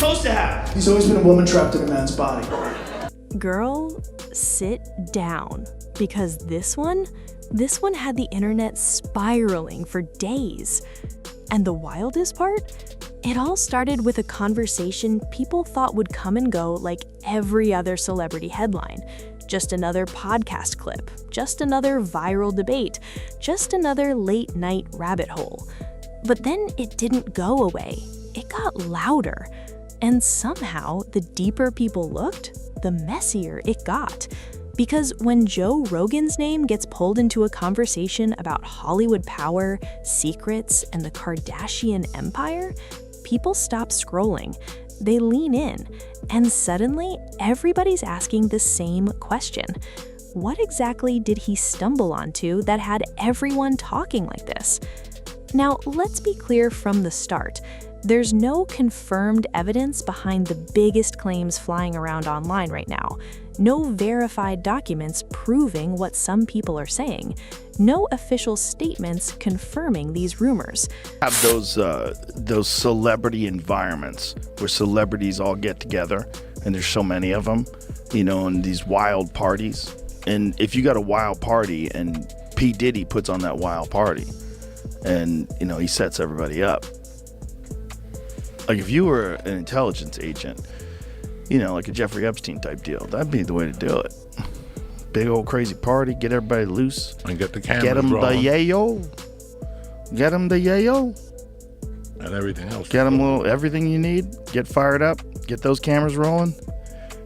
supposed to have? He's always been a woman trapped in a man's body. Girl, sit down. Because this one had the internet spiraling for days. And the wildest part? It all started with a conversation people thought would come and go like every other celebrity headline. Just another podcast clip, just another viral debate, just another late night rabbit hole. But then it didn't go away. It got louder. And somehow, the deeper people looked, the messier it got. Because when Joe Rogan's name gets pulled into a conversation about Hollywood power, secrets, and the Kardashian empire, people stop scrolling. They lean in, and suddenly everybody's asking the same question. What exactly did he stumble onto that had everyone talking like this? Now, let's be clear from the start. There's no confirmed evidence behind the biggest claims flying around online right now. No verified documents proving what some people are saying. No official statements confirming these rumors. Have those celebrity environments where celebrities all get together, and there's so many of them, and these wild parties. And if you got a wild party and P. Diddy puts on that wild party, and he sets everybody up. Like if you were an intelligence agent, like a Jeffrey Epstein type deal, that'd be the way to do it. Big old crazy party, get everybody loose. And get the cameras Get them rolling. the yayo. Get them the yayo. And everything else. Get them everything you need. Get fired up. Get those cameras rolling.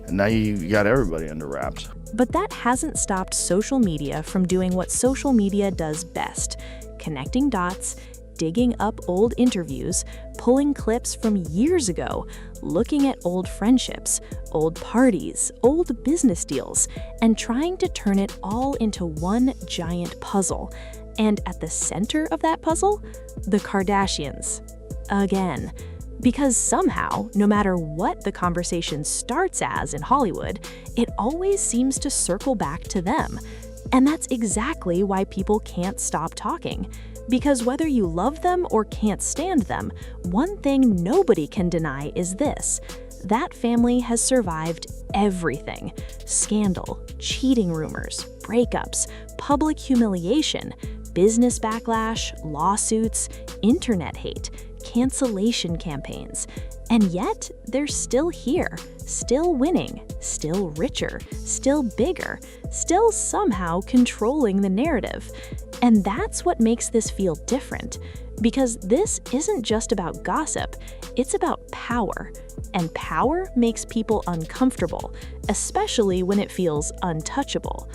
And now you got everybody under wraps. But that hasn't stopped social media from doing what social media does best: connecting dots, digging up old interviews, pulling clips from years ago, looking at old friendships, old parties, old business deals, and trying to turn it all into one giant puzzle. And at the center of that puzzle, the Kardashians. Again. Because somehow, no matter what the conversation starts as in Hollywood, it always seems to circle back to them. And that's exactly why people can't stop talking. Because whether you love them or can't stand them, one thing nobody can deny is this: that family has survived everything. Scandal, cheating rumors, breakups, public humiliation, business backlash, lawsuits, internet hate, cancellation campaigns. And yet, they're still here, still winning, still richer, still bigger, still somehow controlling the narrative. And that's what makes this feel different. Because this isn't just about gossip, it's about power. And power makes people uncomfortable, especially when it feels untouchable.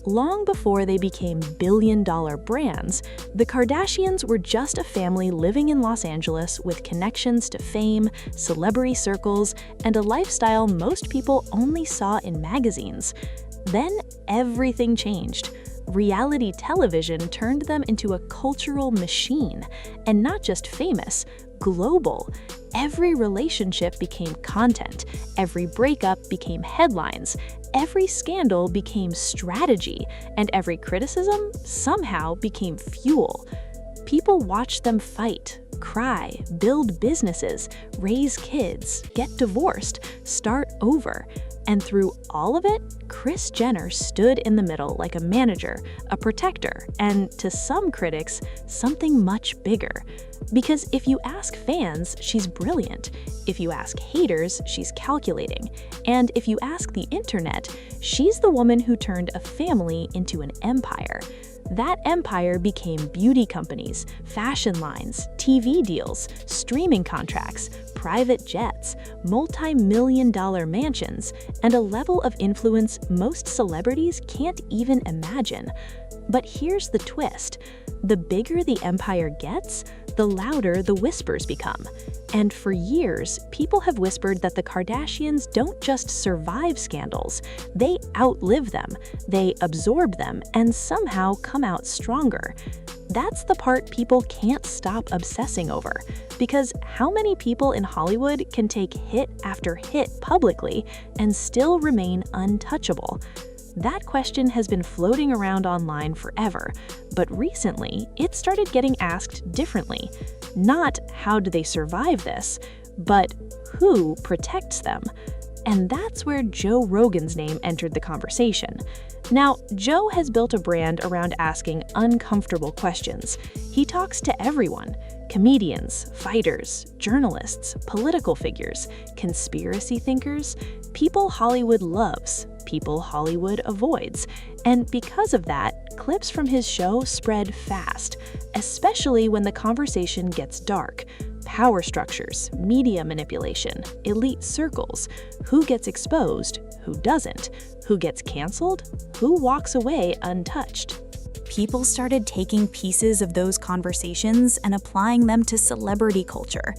Long before they became billion-dollar brands, the Kardashians were just a family living in Los Angeles with connections to fame, celebrity circles, and a lifestyle most people only saw in magazines. Then everything changed. Reality television turned them into a cultural machine, and not just famous, global. Every relationship became content, every breakup became headlines, every scandal became strategy, and every criticism somehow became fuel. People watched them fight, cry, build businesses, raise kids, get divorced, start over. And through all of it, Kris Jenner stood in the middle like a manager, a protector, and to some critics, something much bigger. Because if you ask fans, she's brilliant. If you ask haters, she's calculating. And if you ask the internet, she's the woman who turned a family into an empire. That empire became beauty companies, fashion lines, TV deals, streaming contracts, private jets, multi-million-dollar mansions, and a level of influence most celebrities can't even imagine. But here's the twist. The bigger the empire gets, the louder the whispers become. And for years, people have whispered that the Kardashians don't just survive scandals, they outlive them, they absorb them, and somehow come out stronger. That's the part people can't stop obsessing over. Because how many people in Hollywood can take hit after hit publicly and still remain untouchable? That question has been floating around online forever, but recently it started getting asked differently. Not how do they survive this, But who protects them? And that's where Joe Rogan's name entered the conversation. Now, Joe has built a brand around asking uncomfortable questions. He talks to everyone: comedians, fighters, journalists, political figures, conspiracy thinkers, people Hollywood loves, people Hollywood avoids. And because of that, clips from his show spread fast, especially when the conversation gets dark. Power structures, media manipulation, elite circles, who gets exposed, who doesn't, who gets canceled, who walks away untouched. People started taking pieces of those conversations and applying them to celebrity culture.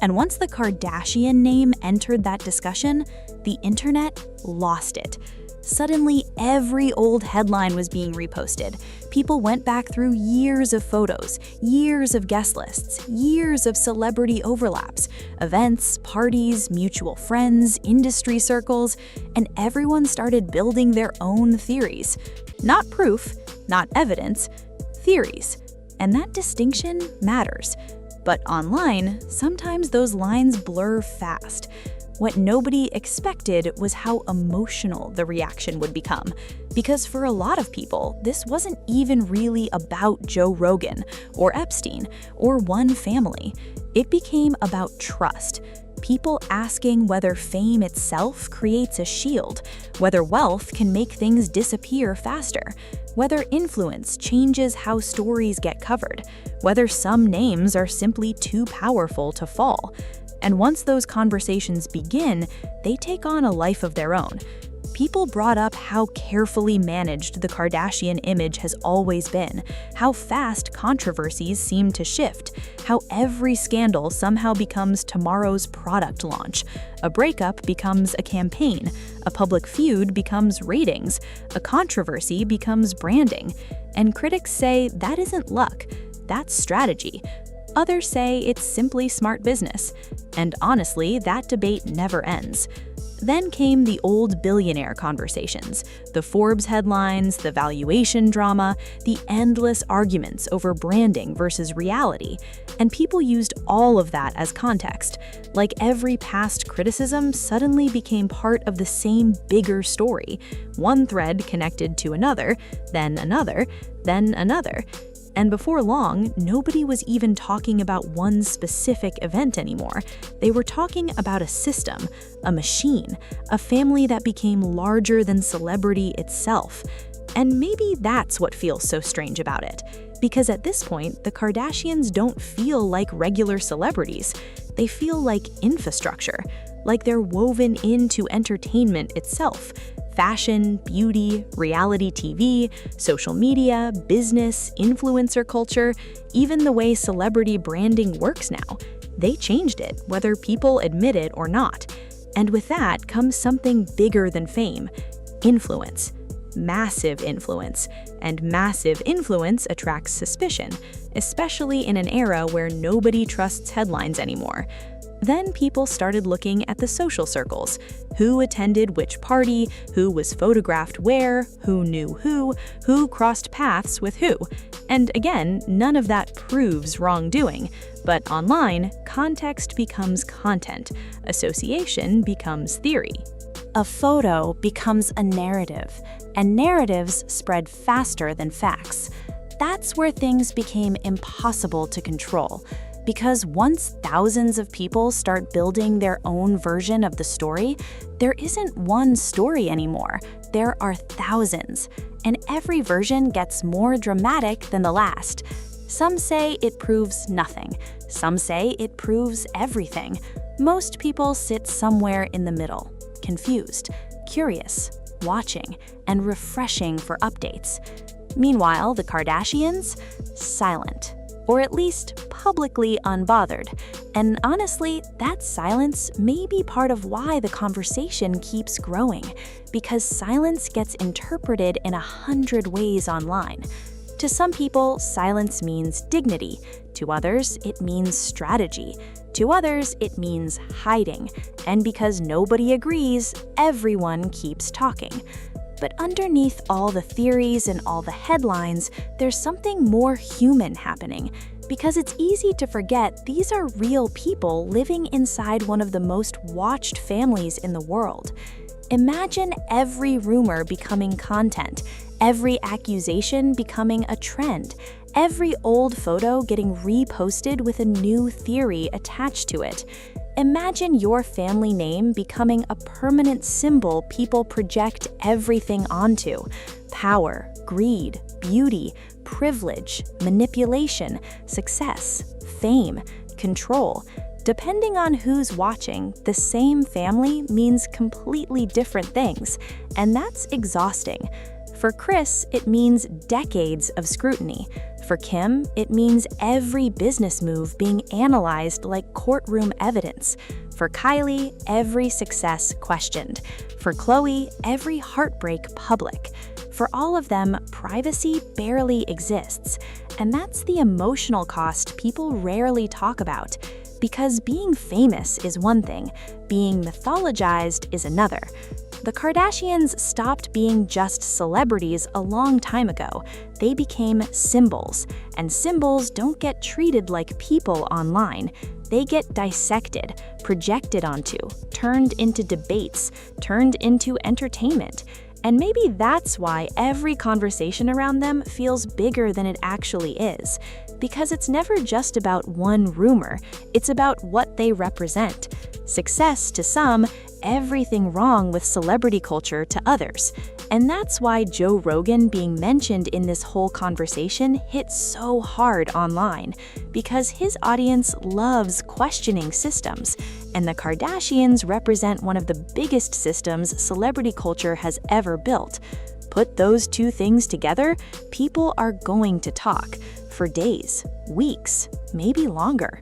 And once the Kardashian name entered that discussion, the internet lost it. Suddenly, every old headline was being reposted. People went back through years of photos, years of guest lists, years of celebrity overlaps, events, parties, mutual friends, industry circles, and everyone started building their own theories. Not proof, not evidence, theories. And that distinction matters. But online, sometimes those lines blur fast. What nobody expected was how emotional the reaction would become. Because for a lot of people, this wasn't even really about Joe Rogan or Epstein or one family. It became about trust. People asking whether fame itself creates a shield, whether wealth can make things disappear faster, whether influence changes how stories get covered, whether some names are simply too powerful to fall. And once those conversations begin, they take on a life of their own. People brought up how carefully managed the Kardashian image has always been, how fast controversies seem to shift, how every scandal somehow becomes tomorrow's product launch. A breakup becomes a campaign, a public feud becomes ratings, a controversy becomes branding. And critics say that isn't luck, that's strategy. Others say it's simply smart business. And honestly, that debate never ends. Then came the old billionaire conversations, the Forbes headlines, the valuation drama, the endless arguments over branding versus reality. And people used all of that as context. Like every past criticism suddenly became part of the same bigger story. One thread connected to another, then another, then another. And before long, nobody was even talking about one specific event anymore. They were talking about a system, a machine, a family that became larger than celebrity itself. And maybe that's what feels so strange about it. Because at this point, the Kardashians don't feel like regular celebrities. They feel like infrastructure, like they're woven into entertainment itself. Fashion, beauty, reality TV, social media, business, influencer culture, even the way celebrity branding works now. They changed it, whether people admit it or not. And with that comes something bigger than fame: influence. Massive influence. And massive influence attracts suspicion, especially in an era where nobody trusts headlines anymore. Then people started looking at the social circles. Who attended which party, who was photographed where, who knew who crossed paths with who. And again, none of that proves wrongdoing. But online, context becomes content. Association becomes theory. A photo becomes a narrative, and narratives spread faster than facts. That's where things became impossible to control. Because once thousands of people start building their own version of the story, there isn't one story anymore. There are thousands. And every version gets more dramatic than the last. Some say it proves nothing. Some say it proves everything. Most people sit somewhere in the middle, confused, curious, watching, and refreshing for updates. Meanwhile, the Kardashians? Silent. Or at least publicly unbothered. And honestly, that silence may be part of why the conversation keeps growing, because silence gets interpreted in 100 ways online. To some people, silence means dignity. To others, it means strategy. To others, it means hiding. And because nobody agrees, everyone keeps talking. But underneath all the theories and all the headlines, there's something more human happening. because it's easy to forget these are real people living inside one of the most watched families in the world. Imagine every rumor becoming content, every accusation becoming a trend, every old photo getting reposted with a new theory attached to it. Imagine your family name becoming a permanent symbol people project everything onto. Power, greed, beauty, privilege, manipulation, success, fame, control. Depending on who's watching, the same family means completely different things, and that's exhausting. For Kris, it means decades of scrutiny. For Kim, it means every business move being analyzed like courtroom evidence. For Kylie, every success questioned. For Khloe, every heartbreak public. For all of them, privacy barely exists. And that's the emotional cost people rarely talk about. Because being famous is one thing, being mythologized is another. The Kardashians stopped being just celebrities a long time ago. They became symbols, and symbols don't get treated like people online. They get dissected, projected onto, turned into debates, turned into entertainment. And maybe that's why every conversation around them feels bigger than it actually is. Because it's never just about one rumor, it's about what they represent. Success to some, everything wrong with celebrity culture to others. And that's why Joe Rogan being mentioned in this whole conversation hits so hard online, because his audience loves questioning systems, and the Kardashians represent one of the biggest systems celebrity culture has ever built. Put those two things together, people are going to talk for days, weeks, maybe longer.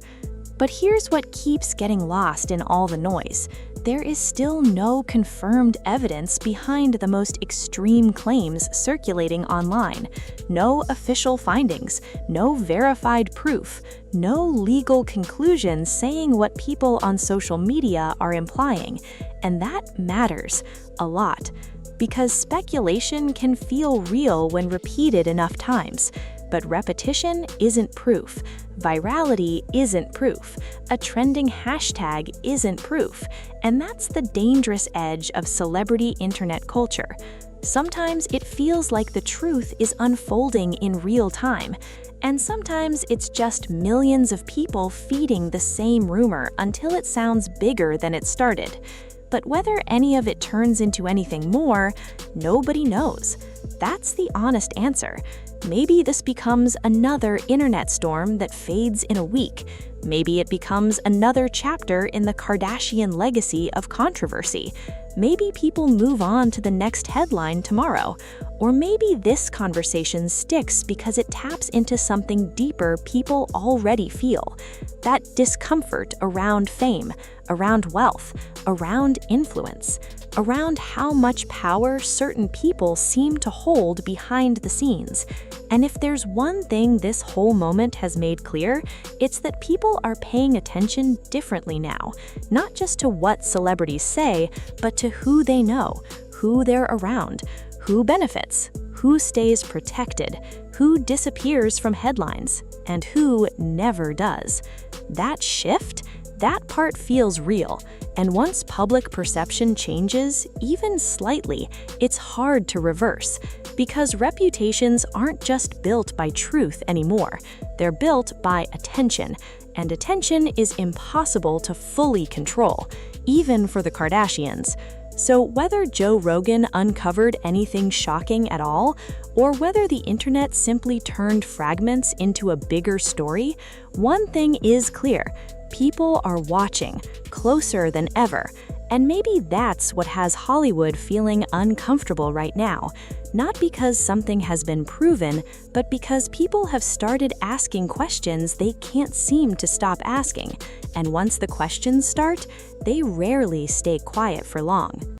But here's what keeps getting lost in all the noise. There is still no confirmed evidence behind the most extreme claims circulating online. No official findings, no verified proof, no legal conclusion saying what people on social media are implying. And that matters a lot, because speculation can feel real when repeated enough times. But repetition isn't proof. Virality isn't proof. A trending hashtag isn't proof. And that's the dangerous edge of celebrity internet culture. Sometimes it feels like the truth is unfolding in real time. And sometimes it's just millions of people feeding the same rumor until it sounds bigger than it started. But whether any of it turns into anything more, nobody knows. That's the honest answer. Maybe this becomes another internet storm that fades in a week. Maybe it becomes another chapter in the Kardashian legacy of controversy. Maybe people move on to the next headline tomorrow. Or maybe this conversation sticks because it taps into something deeper people already feel. That discomfort around fame, around wealth, around influence, around how much power certain people seem to hold behind the scenes. And if there's one thing this whole moment has made clear, it's that people are paying attention differently now, not just to what celebrities say, but to who they know, who they're around, who benefits, who stays protected, who disappears from headlines, and who never does. That shift, that part feels real. And once public perception changes, even slightly, it's hard to reverse. Because reputations aren't just built by truth anymore. They're built by attention. And attention is impossible to fully control, even for the Kardashians. So whether Joe Rogan uncovered anything shocking at all, or whether the internet simply turned fragments into a bigger story, one thing is clear. People are watching, closer than ever. And maybe that's what has Hollywood feeling uncomfortable right now. Not because something has been proven, but because people have started asking questions they can't seem to stop asking. And once the questions start, they rarely stay quiet for long.